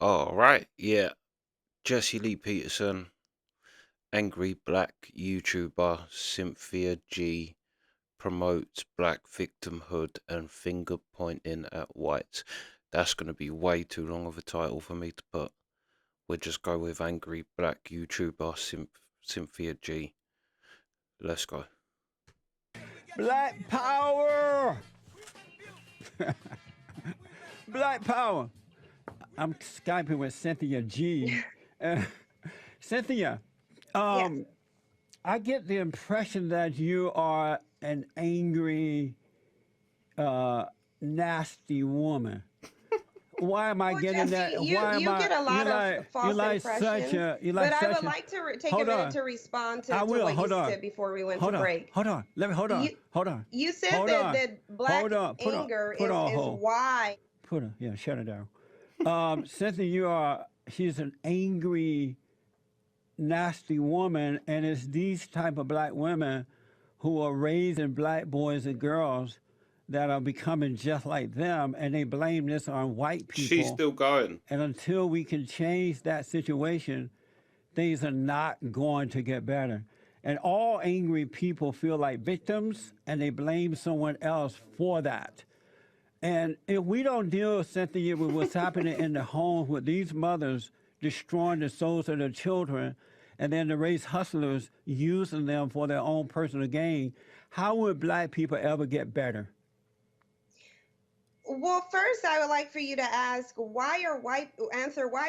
All right, yeah. Jesse Lee Peterson, angry black YouTuber Cynthia G promotes black victimhood and finger pointing at whites. That's going to be way too long of a title for me to put. We'll just go with angry black YouTuber Cynthia G. Let's go. Black power! Black power! I'm Skyping with Cynthia G. Uh, Cynthia, Yes. um, I get the impression that you are an angry, uh, nasty woman. Why am I Well, getting Jesse, that? you Why am you I? get a lot of You false like impressions, you like but I such would a. like to take a Hold minute on. to respond I to will. what you Hold on. said before we went to Hold on. break. Hold on. Let me. Hold on. You Hold on. you said Hold that on. black Hold on. anger Put is on is hold. why. Put her. Yeah. Shut it down. Cynthia, she's an angry, nasty woman, and it's these type of black women who are raising black boys and girls that are becoming just like them, and they blame this on white She's people. still going. And until we can change that situation, things are not going to get better. And all angry people feel like victims, and they blame someone else for that. And if we don't deal, Cynthia, with what's happening in the home with these mothers destroying the souls of their children and then the race hustlers using them for their own personal gain, how would black people ever get better? Well, first, I would like for you to answer why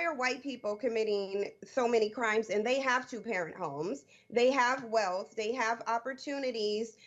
are white people committing so many crimes and they have two-parent homes, they have wealth, they have opportunities,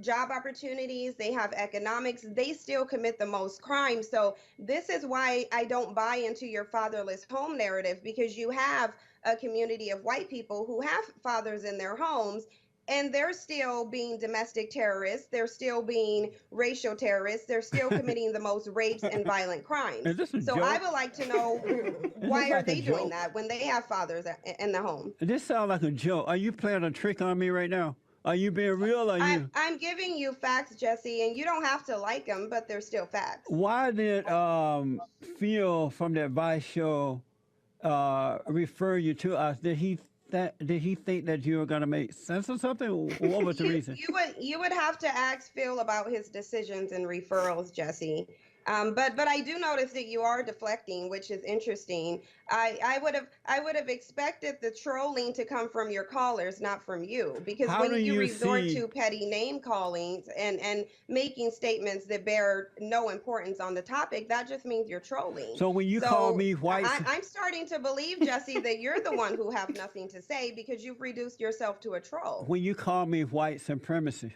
job opportunities, they have economics, they still commit the most crimes. So this is why I don't buy into your fatherless home narrative, because you have a community of white people who have fathers in their homes, and they're still being domestic terrorists, they're still being racial terrorists, they're still committing the most rapes and violent Is crimes. this a So I joke? would like to know, Is this why are like a they doing joke? that when they have fathers in the home? This sounds like a joke. Are you playing a trick on me right now? Are you being real? Or are I'm you? I'm giving you facts, Jesse, and you don't have to like them, but they're still facts. Why did Phil from that Vice show refer you to us? Did he think that you were gonna make sense or something? What was the you reason? you would have to ask Phil about his decisions and referrals, Jesse. But I do notice that you are deflecting, which is interesting. I would have expected the trolling to come from your callers, not from you, because How when do you you resort see? to petty name callings and making statements that bear no importance on the topic, that just means you're trolling. So when you call So me white, I'm starting to believe, Jesse, that you're the one who have nothing to say because you've reduced yourself to a troll. when you call me white supremacy,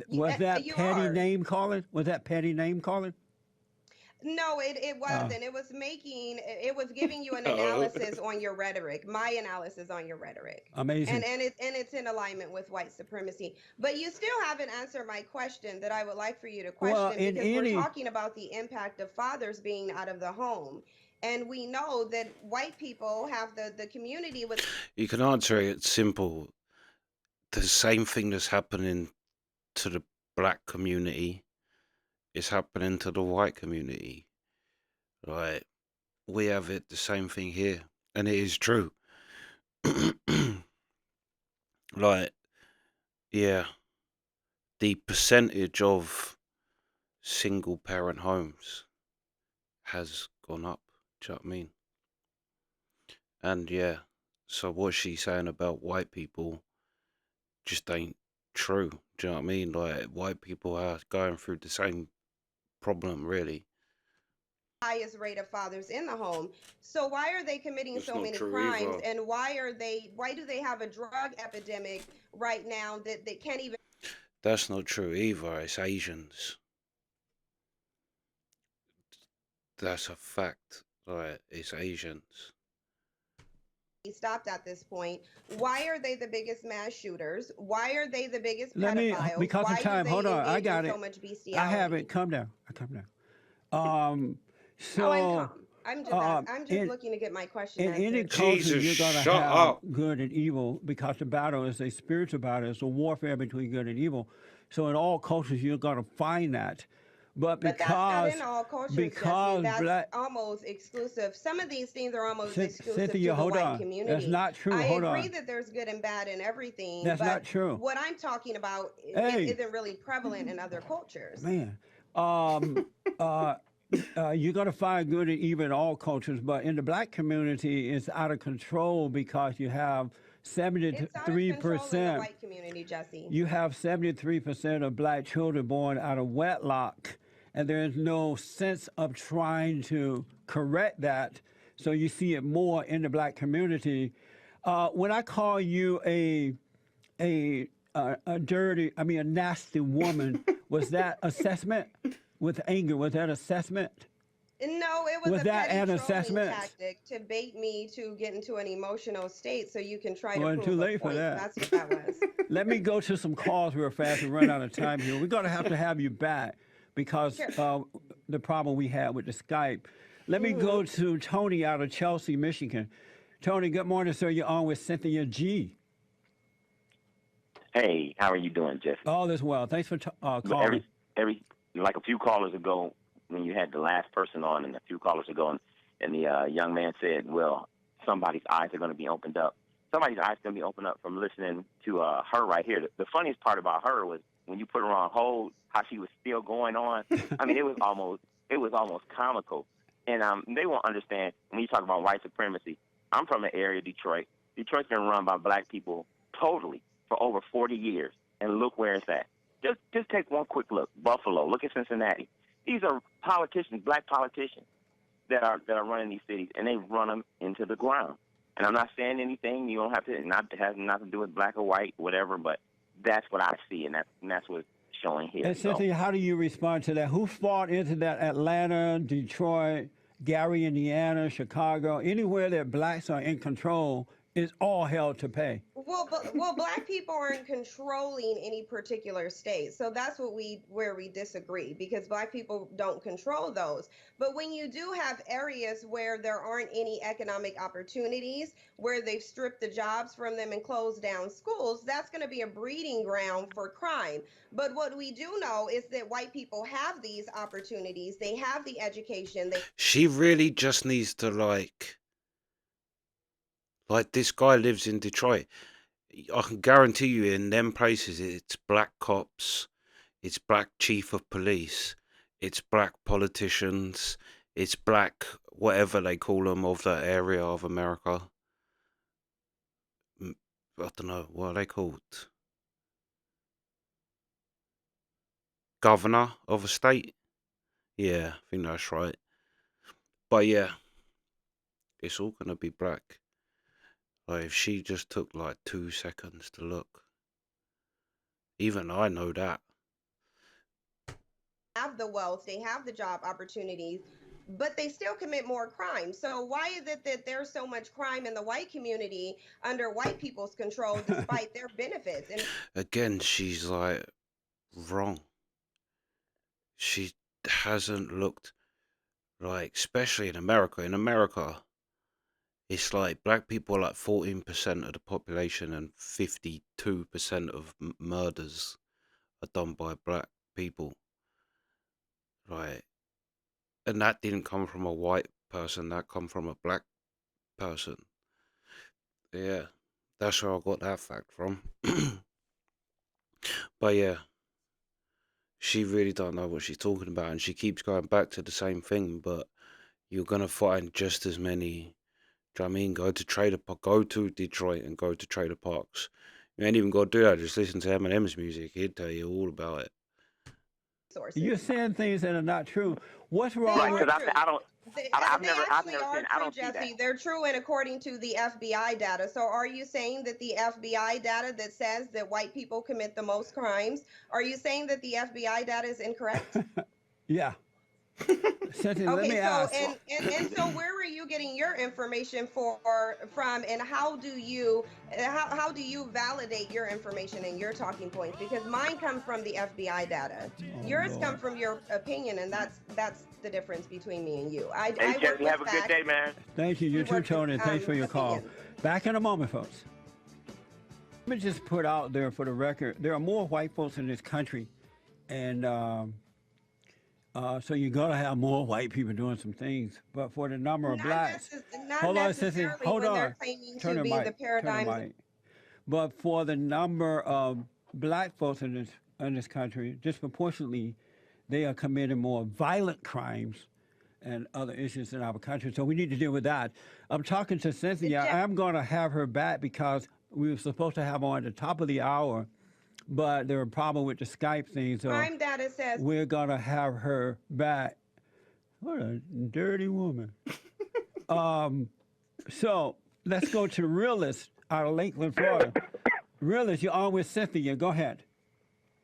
was that You petty are. name calling? Was that petty name calling? No, it Uh, wasn't. It was giving you an Oh, analysis on your rhetoric, my analysis on your rhetoric. Amazing. And it's in alignment with white supremacy. But you still haven't answered my question that I would like for you to Well, question, in because we're any, talking about the impact of fathers being out of the home. And we know that white people have the community with. you can answer it simple. The same thing that's happening to the black community is happening to the white community. Right? We have it the same thing here, and it is true. Like, yeah, the percentage of single parent homes has gone up. Do you know what I mean? And yeah, so what she's saying about white people just ain't true. Do you know what I mean? Like, white people are going through the same problem, really. Highest rate of fathers in the home. So why are they committing That's so not many true crimes, either. and why do they have a drug epidemic right now that they can't even That's not true either. It's Asians. That's a fact. Like, it's Asians. be stopped at this point? Why are they the biggest mass shooters? Why are they the biggest let me, pedophiles? because of Why do time. Hold they on, I engage in got so it. much I have bestiality? it. Come down. I come down. Um, Oh, I'm so, calm. I'm just in looking to get my question any answered. culture, Jesus, you're gonna shut have up. good and evil because the battle is a spiritual battle. It's a warfare between good and evil. So in all cultures, you're gonna find that. But But that's not because in all cultures, Jesse. because That's black almost exclusive. Some of these things are almost exclusive to Cynthia, the hold white on. That's community. not true. I Hold agree on. that there's good and bad in everything, That's but not true. what I'm talking about Hey, isn't really prevalent in other cultures. man. Um, uh, you're going to find good and evil in all cultures, but in the black community, it's out of control because you have It's out of control in the 73%. white community, Jesse. You have 73% of black children born out of wedlock, and there is no sense of trying to correct that. So you see it more in the black community. When I call you a dirty, I mean a nasty woman, was that assessment with anger? Was that assessment? No, it was Was a that petty an trolling assessment? tactic to bait me to get into an emotional state so you can try to Well, too prove a late for point. that. That's what that was. Let me go to some calls real fast. We run out of time here. We're going to have you back because Sure. the problem we had with the Skype. Let me Hmm. go to Tony out of Chelsea, Michigan. Tony, good morning, sir. You're on with Cynthia G. Hey, how are you doing, Jesse? All is well. Thanks for But calling. every like a few callers ago, when you had the last person on, and a few callers ago, and the young man said, "Well, somebody's eyes are going to be opened up. Somebody's eyes going to be opened up from listening to her right here." The funniest part about her was when you put her on hold, how she was still going on. I mean, it was almost comical. And they won't understand when you talk about white supremacy. I'm from the area of Detroit. Detroit's been run by black people totally for over 40 years, and look where it's at. Just take one quick look. Buffalo. Look at Cincinnati. These are politicians, black politicians, that are running these cities, and they run them into the ground. And I'm not saying anything. You don't have to. It has nothing to do with black or white, whatever. But that's what I see, and that's what's showing here. And Cynthia, how do you respond to that? Who fought into that? Atlanta, Detroit, Gary, Indiana, Chicago, anywhere that blacks are in control is all hell to pay. Well, black people aren't controlling any particular state, so that's where we disagree because black people don't control those. But when you do have areas where there aren't any economic opportunities, where they've stripped the jobs from them and closed down schools, that's going to be a breeding ground for crime. But what we do know is that white people have these opportunities, they have the education, they She really just needs to like this guy lives in Detroit. I can guarantee you in them places it's black cops, it's black chief of police, it's black politicians, it's black whatever they call them of that area of America. I don't know, what are they called? Governor of a state? Yeah, I think that's right. But yeah, it's all gonna be black. Like if she just took like 2 seconds to look. Even I know that. have the wealth, they have the job opportunities, but they still commit more crime. So why is it that there's so much crime in the white community under white people's control despite their benefits? And Again, she's like wrong. She hasn't looked like, especially in America. In America, it's like black people are like 14% of the population, and 52% of murders are done by black people. Right, and that didn't come from a white person. That come from a black person. Yeah, that's where I got that fact from. But yeah, she really don't know what she's talking about, and she keeps going back to the same thing. But you're gonna find just as many. Do you know what I mean? Go to Detroit and go to trailer parks. You ain't even got to do that. Just listen to Eminem's music. He'd tell you all about it. You're sources. saying things that are not true. What's They wrong Right, with are because true. I don't. They I've actually never are seen. I true, don't see that. Jesse. They're true, and according to the FBI data. So, are you saying that the FBI data that says that white people commit the most crimes, are you saying that the FBI data is incorrect? Yeah. Cynthia, let Okay, me so ask. and so where are you getting your information from, and how do you validate your information and your talking points? Because mine come from the FBI data, Oh, yours come Lord. from your opinion, and that's the difference between me and you. Hey, I work Jesse, with have a good facts. day, man. Thank you. We You too, work with Tony. Thanks for your call. opinions. Back in a moment, folks. Let me just put out there for the record, there are more white folks in this country, and So you're gonna have more white people doing some things, but for the number of blacks, Not hold on, Cynthia, necessarily hold when they're on, claiming turn to the be the mic, turn the paradigms. mic. But for the number of black folks in this country, disproportionately, they are committing more violent crimes and other issues in our country. So we need to deal with that. I'm talking to Cynthia. I'm going to have her back because we were supposed to have her on at the top of the hour, but there were a problem with the Skype thing. So Crime data says we're going to have her back. What a dirty woman. So let's go to Realist out of Lakeland, Florida. Realist, you're on with Cynthia. Go ahead.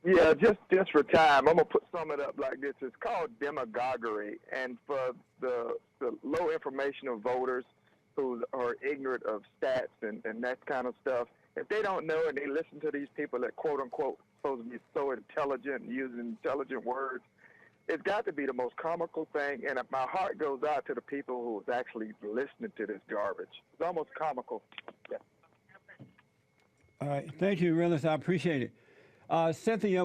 Yeah, just for time, I'm gonna sum it up like this. It's called demagoguery, and for the low informational voters who are ignorant of stats and that kind of stuff, if they don't know and they listen to these people that quote unquote supposed to be so intelligent and using intelligent words, it's got to be the most comical thing. And my heart goes out to the people who's actually listening to this garbage. It's almost comical. Yeah. All right. Thank you, Realist. I appreciate it. Cynthia,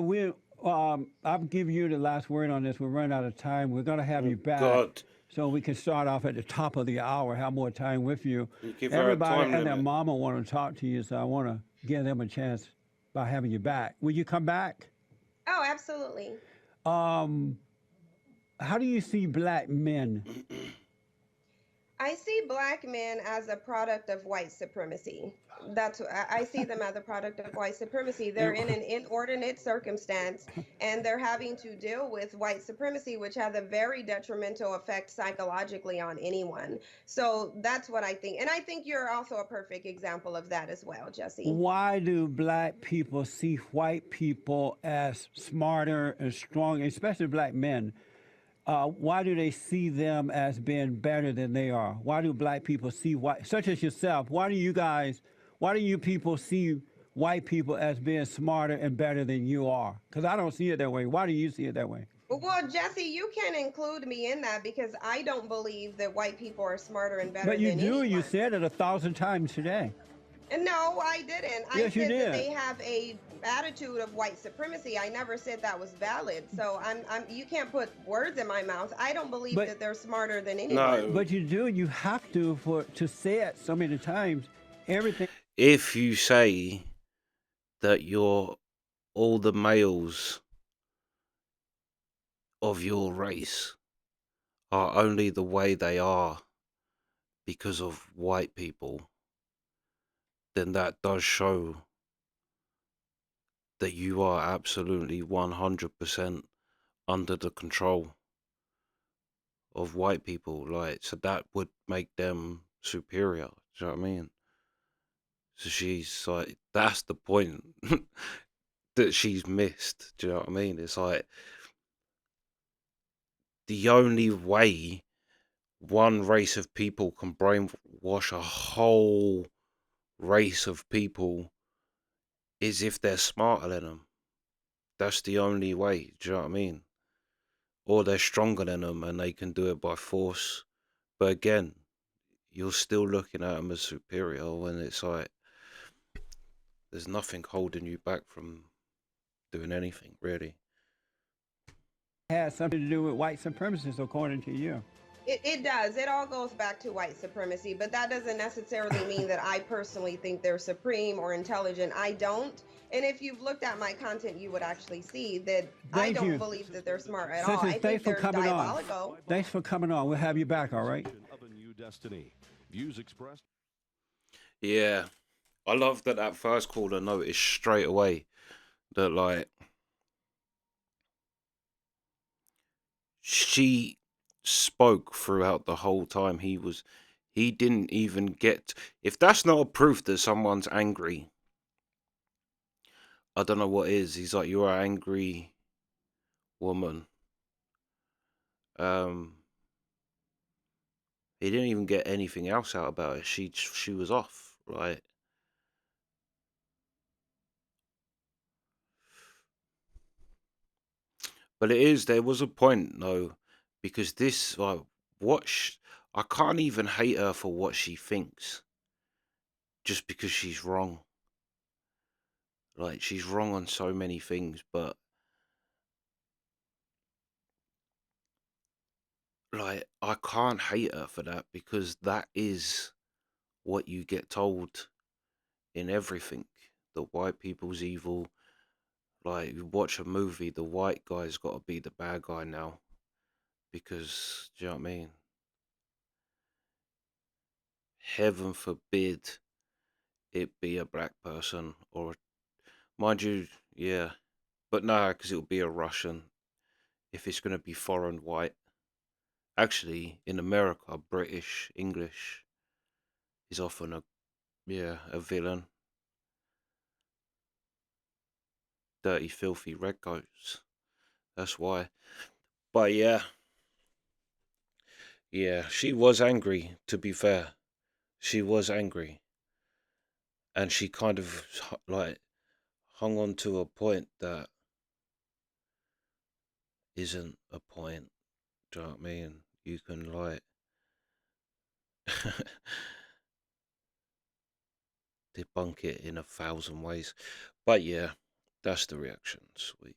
I'll give you the last word on this. We're running out of time. We're going to have you back God, so we can start off at the top of the hour, have more time with you. you give her a Everybody time and their limit. mama want to talk to you, so I want to give them a chance by having you back. Will you come back? oh, absolutely. Um, how do you see black men? I see black men as a product of white supremacy. I see them as a product of white supremacy. They're in an inordinate circumstance and they're having to deal with white supremacy, which has a very detrimental effect psychologically on anyone. So that's what I think. And I think you're also a perfect example of that as well, Jesse. Why do black people see white people as smarter and stronger, especially black men? Why do they see them as being better than they are? Why do black people see white, such as yourself? Why do you people see white people as being smarter and better than you are? Because I don't see it that way. Why do you see it that way? Well, Jesse, you can include me in that because I don't believe that white people are smarter and better But you than do. You anyone. said it 1,000 times today. And no, I didn't. I Yes, you said that did. they have a attitude of white supremacy. I never said that was valid. So you can't put words in my mouth. I don't believe But that they're smarter than anyone. No, but you do. You have to say it so many times. Everything. if you say that you're all the males of your race are only the way they are because of white people, then that does show that you are absolutely 100% under the control of white people. Like, so that would make them superior. Do you know what I mean? So she's like, that's the point that she's missed. Do you know what I mean? It's like the only way one race of people can brainwash a whole race of people is if they're smarter than them. That's the only way. Do you know what I mean? Or they're stronger than them and they can do it by force. But again, you're still looking at them as superior when it's like there's nothing holding you back from doing anything, really. Has something to do with white supremacists, according to you. It does. It all goes back to white supremacy, but that doesn't necessarily mean that I personally think they're supreme or intelligent. I don't. And if you've looked at my content, you would actually see that I Thank don't you. believe that they're smart at all. Cynthia, I think thanks for they're coming on. diabolical. Thanks for coming on. We'll have you back, all right? Of a new destiny. Views expressed. Yeah. I love that first caller noticed straight away that, like, she spoke throughout the whole time he didn't even get, if that's not a proof that someone's angry, I don't know what is. He's like, you're an angry woman. He didn't even get anything else out about it. She was off, right? But there was a point though, because this, like, I can't even hate her for what she thinks, just because she's wrong. Like, she's wrong on so many things, but like, I can't hate her for that because that is what you get told in everything. The white people's evil. Like, you watch a movie, the white guy's got to be the bad guy now because, do you know what I mean? Heaven forbid it be a black person or, mind you, yeah, but no, because it'll be a Russian if it's going to be foreign white. Actually, in America, British English is often a villain. Dirty, filthy redcoats. That's why. But yeah, she was angry. To be fair, she was angry, and she kind of like hung on to a point that isn't a point. Do you know what I mean? You can like debunk it in 1,000 ways. But yeah, that's the reaction. Sweet.